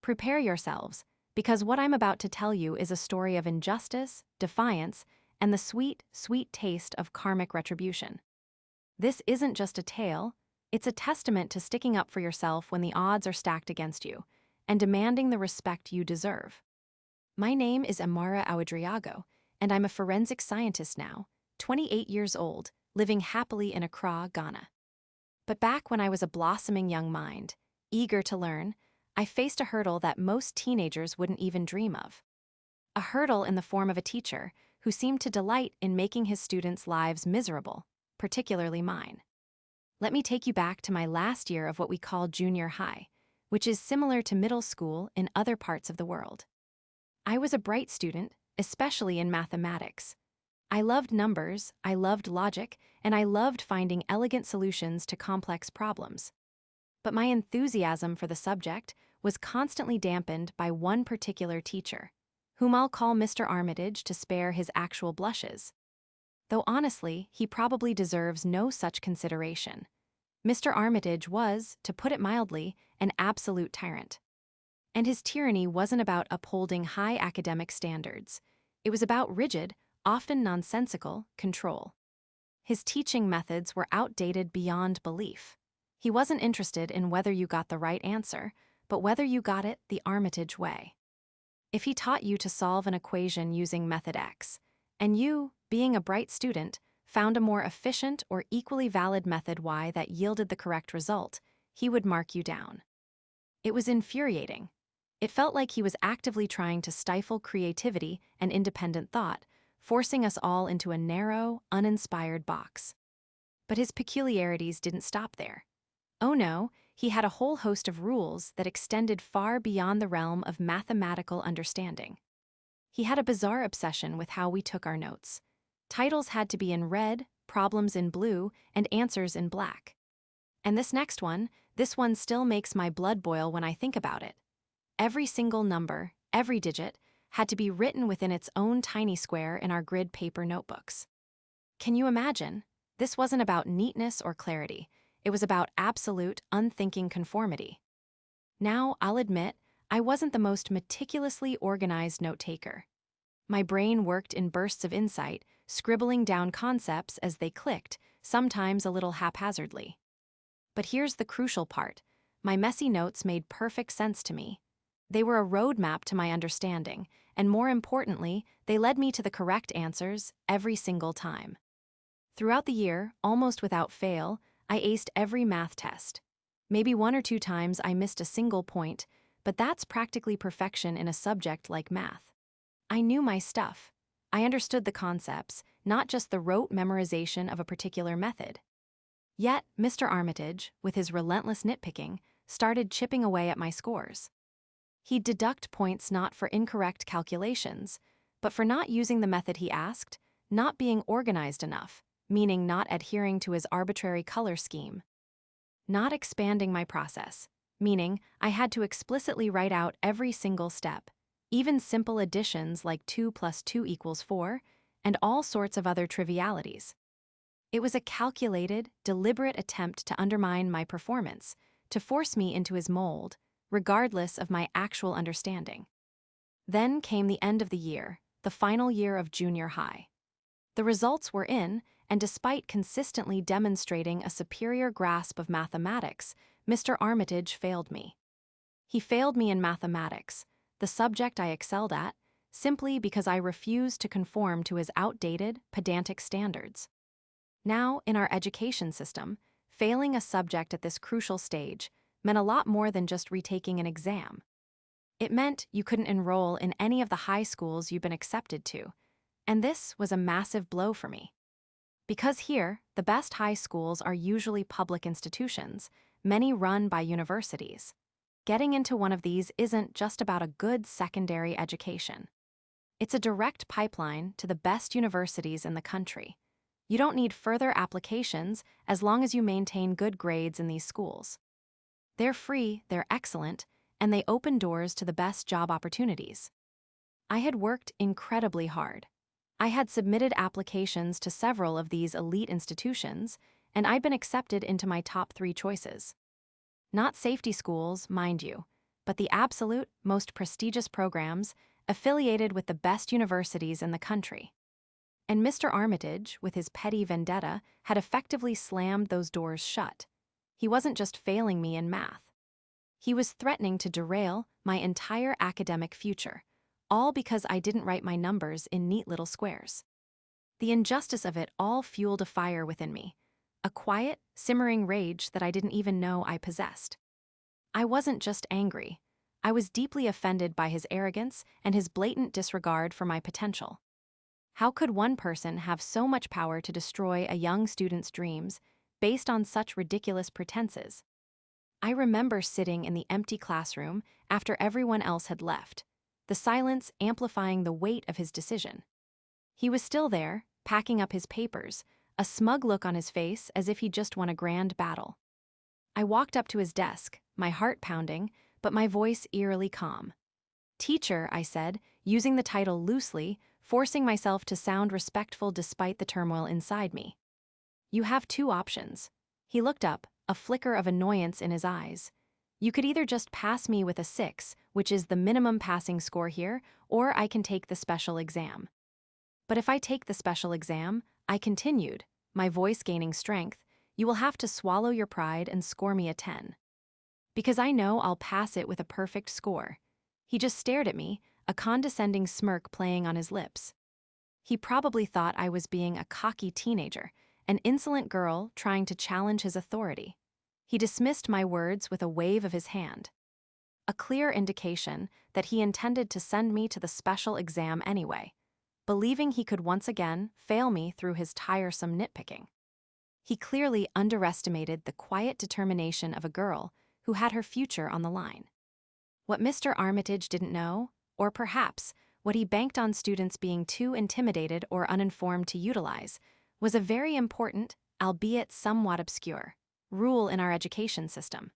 Prepare yourselves, because what I'm about to tell you is a story of injustice, defiance, and the sweet, sweet taste of karmic retribution. This isn't just a tale, it's a testament to sticking up for yourself when the odds are stacked against you, and demanding the respect you deserve. My name is Amara, and I'm a forensic scientist now, 28 years old, living happily in Accra, Ghana. But back when I was a blossoming young mind, eager to learn, I faced a hurdle that most teenagers wouldn't even dream of. A hurdle in the form of a teacher who seemed to delight in making his students' lives miserable, particularly mine. Let me take you back to my last year of what we call junior high, which is similar to middle school in other parts of the world. I was a bright student, especially in mathematics. I loved numbers, I loved logic, and I loved finding elegant solutions to complex problems. But my enthusiasm for the subject was constantly dampened by one particular teacher, whom I'll call Mr. Armitage to spare his actual blushes. Though honestly, he probably deserves no such consideration. Mr. Armitage was, to put it mildly, an absolute tyrant. And his tyranny wasn't about upholding high academic standards. It was about rigid, often nonsensical, control. His teaching methods were outdated beyond belief. He wasn't interested in whether you got the right answer, but whether you got it the Armitage way. If he taught you to solve an equation using method X, and you, being a bright student, found a more efficient or equally valid method Y that yielded the correct result, he would mark you down. It was infuriating. It felt like he was actively trying to stifle creativity and independent thought, forcing us all into a narrow, uninspired box. But his peculiarities didn't stop there. Oh no, he had a whole host of rules that extended far beyond the realm of mathematical understanding. He had a bizarre obsession with how we took our notes. Titles had to be in red, problems in blue, and answers in black. And this one still makes my blood boil when I think about it. Every single number, every digit, had to be written within its own tiny square in our grid paper notebooks. Can you imagine? This wasn't about neatness or clarity. It was about absolute, unthinking conformity. Now, I'll admit, I wasn't the most meticulously organized note-taker. My brain worked in bursts of insight, scribbling down concepts as they clicked, sometimes a little haphazardly. But here's the crucial part. My messy notes made perfect sense to me. They were a roadmap to my understanding, and more importantly, they led me to the correct answers every single time. Throughout the year, almost without fail, I aced every math test. Maybe 1 or 2 times I missed a single point, but that's practically perfection in a subject like math. I knew my stuff. I understood the concepts, not just the rote memorization of a particular method. Yet, Mr. Armitage, with his relentless nitpicking, started chipping away at my scores. He'd deduct points not for incorrect calculations, but for not using the method he asked, not being organized enough, meaning not adhering to his arbitrary color scheme. Not expanding my process, meaning I had to explicitly write out every single step, even simple additions like 2 + 2 = 4, and all sorts of other trivialities. It was a calculated, deliberate attempt to undermine my performance, to force me into his mold, regardless of my actual understanding. Then came the end of the year, the final year of junior high. The results were in, and despite consistently demonstrating a superior grasp of mathematics, Mr. Armitage failed me. He failed me in mathematics, the subject I excelled at, simply because I refused to conform to his outdated, pedantic standards. Now, in our education system, failing a subject at this crucial stage meant a lot more than just retaking an exam. It meant you couldn't enroll in any of the high schools you've been accepted to, and this was a massive blow for me. Because here, the best high schools are usually public institutions, many run by universities. Getting into one of these isn't just about a good secondary education. It's a direct pipeline to the best universities in the country. You don't need further applications as long as you maintain good grades in these schools. They're free, they're excellent, and they open doors to the best job opportunities. I had worked incredibly hard. I had submitted applications to several of these elite institutions, and I'd been accepted into my top 3 choices. Not safety schools, mind you. but the absolute, most prestigious programs affiliated with the best universities in the country. And Mr. Armitage, with his petty vendetta, had effectively slammed those doors shut. He wasn't just failing me in math. He was threatening to derail my entire academic future, all because I didn't write my numbers in neat little squares. The injustice of it all fueled a fire within me, a quiet, simmering rage that I didn't even know I possessed. I wasn't just angry. I was deeply offended by his arrogance and his blatant disregard for my potential. How could one person have so much power to destroy a young student's dreams based on such ridiculous pretenses? I remember sitting in the empty classroom after everyone else had left, the silence amplifying the weight of his decision. He was still there, packing up his papers, a smug look on his face as if he'd just won a grand battle. I walked up to his desk, my heart pounding, but my voice eerily calm. "Teacher," I said, using the title loosely, forcing myself to sound respectful despite the turmoil inside me. "You have two options." He looked up, a flicker of annoyance in his eyes. "You could either just pass me with a 6, which is the minimum passing score here, or I can take the special exam." "But if I take the special exam," I continued, my voice gaining strength, "you will have to swallow your pride and score me a 10. Because I know I'll pass it with a perfect score." He just stared at me, a condescending smirk playing on his lips. He probably thought I was being a cocky teenager, an insolent girl trying to challenge his authority. He dismissed my words with a wave of his hand. A clear indication that he intended to send me to the special exam anyway, believing he could once again fail me through his tiresome nitpicking. He clearly underestimated the quiet determination of a girl who had her future on the line. What Mr. Armitage didn't know, or perhaps what he banked on students being too intimidated or uninformed to utilize, was a very important, albeit somewhat obscure, rule in our education system.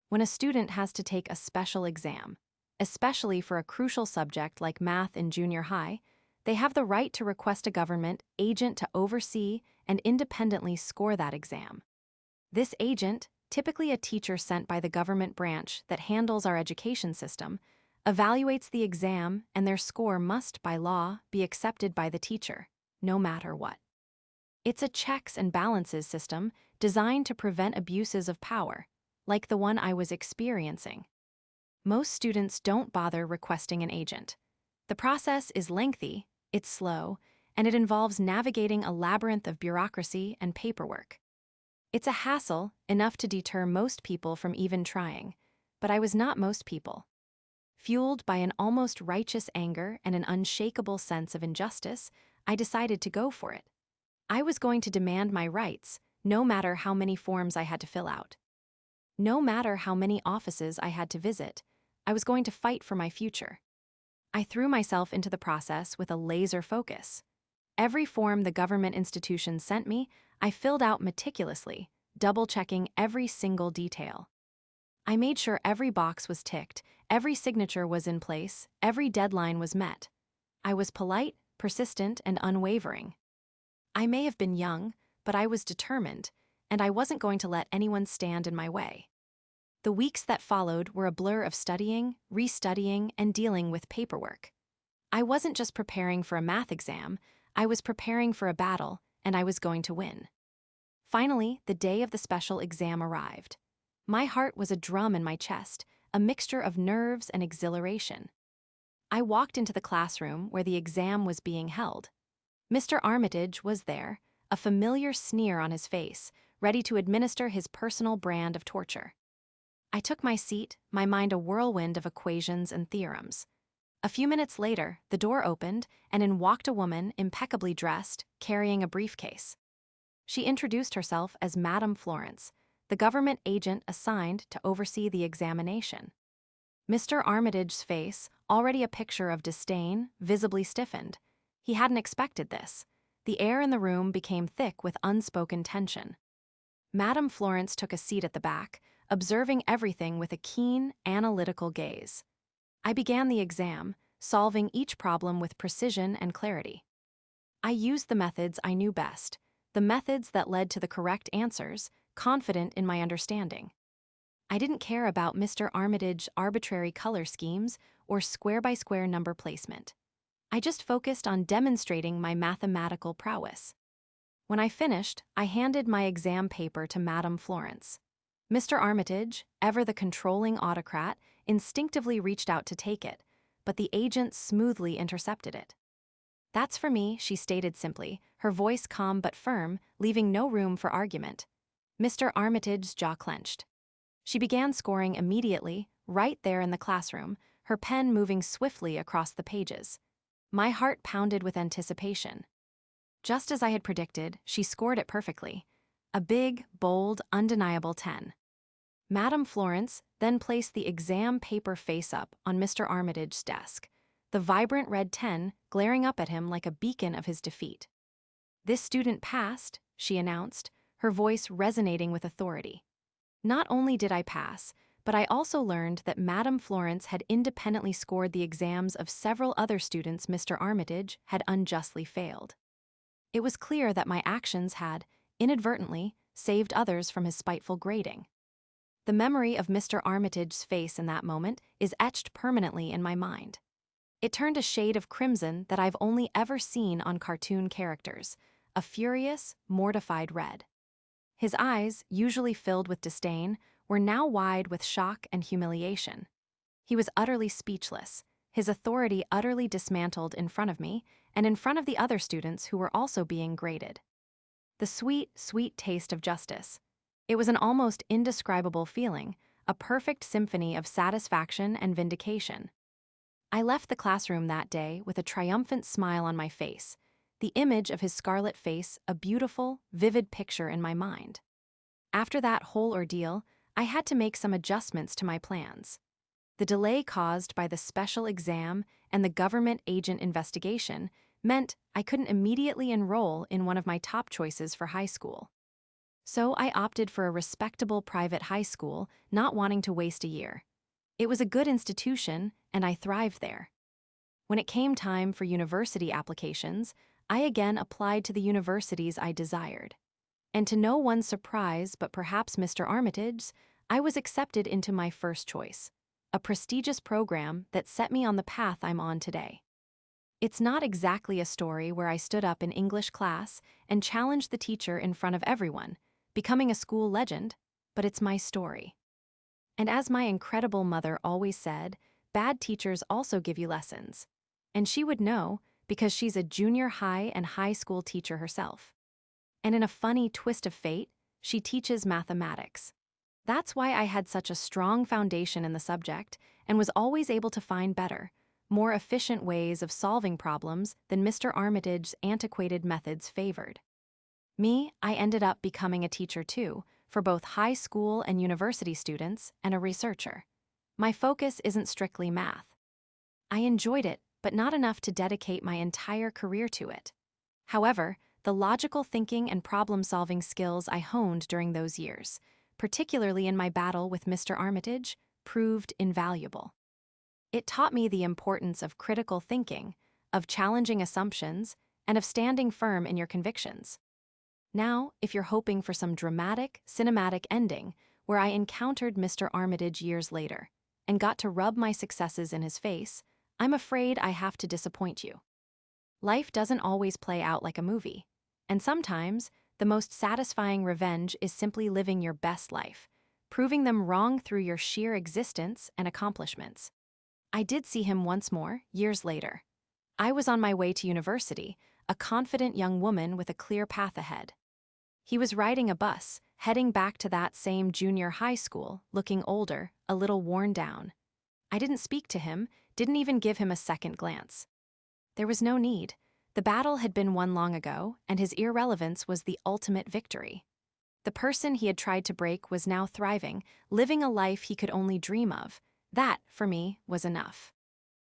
When a student has to take a special exam, especially for a crucial subject like math in junior high, they have the right to request a government agent to oversee and independently score that exam. This agent, typically a teacher sent by the government branch that handles our education system, evaluates the exam, and their score must, by law, be accepted by the teacher, no matter what. It's a checks and balances system designed to prevent abuses of power, like the one I was experiencing. Most students don't bother requesting an agent. The process is lengthy, it's slow, and it involves navigating a labyrinth of bureaucracy and paperwork. It's a hassle enough to deter most people from even trying, but I was not most people. Fueled by an almost righteous anger and an unshakable sense of injustice, I decided to go for it. I was going to demand my rights, no matter how many forms I had to fill out. No matter how many offices I had to visit, I was going to fight for my future. I threw myself into the process with a laser focus. Every form the government institution sent me, I filled out meticulously, double-checking every single detail. I made sure every box was ticked, every signature was in place, every deadline was met. I was polite, persistent, and unwavering. I may have been young, but I was determined, and I wasn't going to let anyone stand in my way. The weeks that followed were a blur of studying, restudying, and dealing with paperwork. I wasn't just preparing for a math exam, I was preparing for a battle, and I was going to win. Finally, the day of the special exam arrived. My heart was a drum in my chest, a mixture of nerves and exhilaration. I walked into the classroom where the exam was being held. Mr. Armitage was there, a familiar sneer on his face, ready to administer his personal brand of torture. I took my seat, my mind a whirlwind of equations and theorems. A few minutes later, the door opened, and in walked a woman impeccably dressed, carrying a briefcase. She introduced herself as Madame Florence, the government agent assigned to oversee the examination. Mr. Armitage's face, already a picture of disdain, visibly stiffened. He hadn't expected this. The air in the room became thick with unspoken tension. Madame Florence took a seat at the back, observing everything with a keen, analytical gaze. I began the exam, solving each problem with precision and clarity. I used the methods I knew best, the methods that led to the correct answers, confident in my understanding. I didn't care about Mr. Armitage's arbitrary color schemes or square-by-square number placement. I just focused on demonstrating my mathematical prowess. When I finished, I handed my exam paper to Madame Florence. Mr. Armitage, ever the controlling autocrat, instinctively reached out to take it, but the agent smoothly intercepted it. "That's for me," she stated simply, her voice calm but firm, leaving no room for argument. Mr. Armitage's jaw clenched. She began scoring immediately, right there in the classroom, her pen moving swiftly across the pages. My heart pounded with anticipation. Just as I had predicted, she scored it perfectly. A big, bold, undeniable 10. Madame Florence then placed the exam paper face-up on Mr. Armitage's desk, the vibrant red 10 glaring up at him like a beacon of his defeat. "This student passed," she announced, her voice resonating with authority. Not only did I pass, but I also learned that Madame Florence had independently scored the exams of several other students Mr. Armitage had unjustly failed. It was clear that my actions had, inadvertently, saved others from his spiteful grading. The memory of Mr. Armitage's face in that moment is etched permanently in my mind. It turned a shade of crimson that I've only ever seen on cartoon characters, a furious, mortified red. His eyes, usually filled with disdain, were now wide with shock and humiliation. He was utterly speechless, his authority utterly dismantled in front of me and in front of the other students who were also being graded. The sweet, sweet taste of justice. It was an almost indescribable feeling, a perfect symphony of satisfaction and vindication. I left the classroom that day with a triumphant smile on my face, the image of his scarlet face a beautiful, vivid picture in my mind. After that whole ordeal, I had to make some adjustments to my plans. The delay caused by the special exam and the government agent investigation meant I couldn't immediately enroll in one of my top choices for high school. So I opted for a respectable private high school, not wanting to waste a year. It was a good institution, and I thrived there. When it came time for university applications, I again applied to the universities I desired. And to no one's surprise but perhaps Mr. Armitage's, I was accepted into my first choice, a prestigious program that set me on the path I'm on today. It's not exactly a story where I stood up in English class and challenged the teacher in front of everyone, becoming a school legend, but it's my story. And as my incredible mother always said, bad teachers also give you lessons. And she would know because she's a junior high and high school teacher herself. And in a funny twist of fate, she teaches mathematics. That's why I had such a strong foundation in the subject and was always able to find better, more efficient ways of solving problems than Mr. Armitage's antiquated methods favored. I ended up becoming a teacher too, for both high school and university students, and a researcher. My focus isn't strictly math. I enjoyed it, but not enough to dedicate my entire career to it. However, the logical thinking and problem-solving skills I honed during those years, particularly in my battle with Mr. Armitage, proved invaluable. It taught me the importance of critical thinking, of challenging assumptions, and of standing firm in your convictions. Now, if you're hoping for some dramatic, cinematic ending where I encountered Mr. Armitage years later and got to rub my successes in his face, I'm afraid I have to disappoint you. Life doesn't always play out like a movie, and sometimes the most satisfying revenge is simply living your best life, proving them wrong through your sheer existence and accomplishments. I did see him once more, years later. I was on my way to university, a confident young woman with a clear path ahead. He was riding a bus, heading back to that same junior high school, looking older, a little worn down. I didn't speak to him, didn't even give him a second glance. There was no need. The battle had been won long ago, and his irrelevance was the ultimate victory. The person he had tried to break was now thriving, living a life he could only dream of. That, for me, was enough.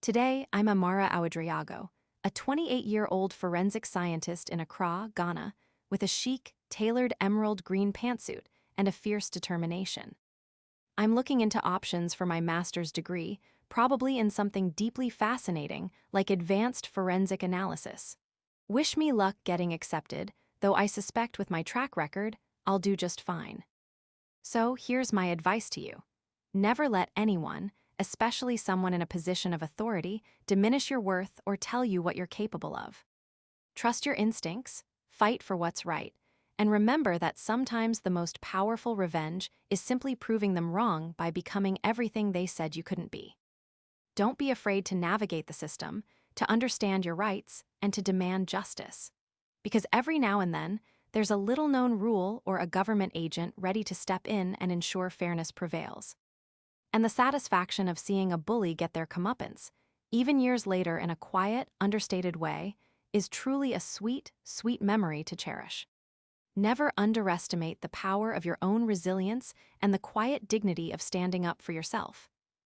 Today, I'm Amara, a 28-year-old forensic scientist in Accra, Ghana, with a chic, tailored emerald green pantsuit and a fierce determination. I'm looking into options for my master's degree, probably in something deeply fascinating like advanced forensic analysis. Wish me luck getting accepted, though I suspect with my track record, I'll do just fine. So here's my advice to you. Never let anyone, especially someone in a position of authority, diminish your worth or tell you what you're capable of. Trust your instincts, fight for what's right, and remember that sometimes the most powerful revenge is simply proving them wrong by becoming everything they said you couldn't be. Don't be afraid to navigate the system, to understand your rights, and to demand justice. Because every now and then, there's a little-known rule or a government agent ready to step in and ensure fairness prevails. And the satisfaction of seeing a bully get their comeuppance, even years later in a quiet, understated way, is truly a sweet, sweet memory to cherish. Never underestimate the power of your own resilience and the quiet dignity of standing up for yourself.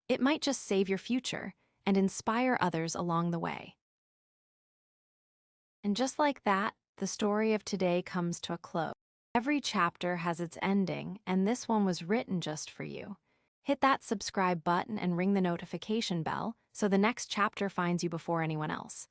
It might just save your future and inspire others along the way. And just like that, the story of today comes to a close. Every chapter has its ending, and this one was written just for you. Hit that subscribe button and ring the notification bell so the next chapter finds you before anyone else.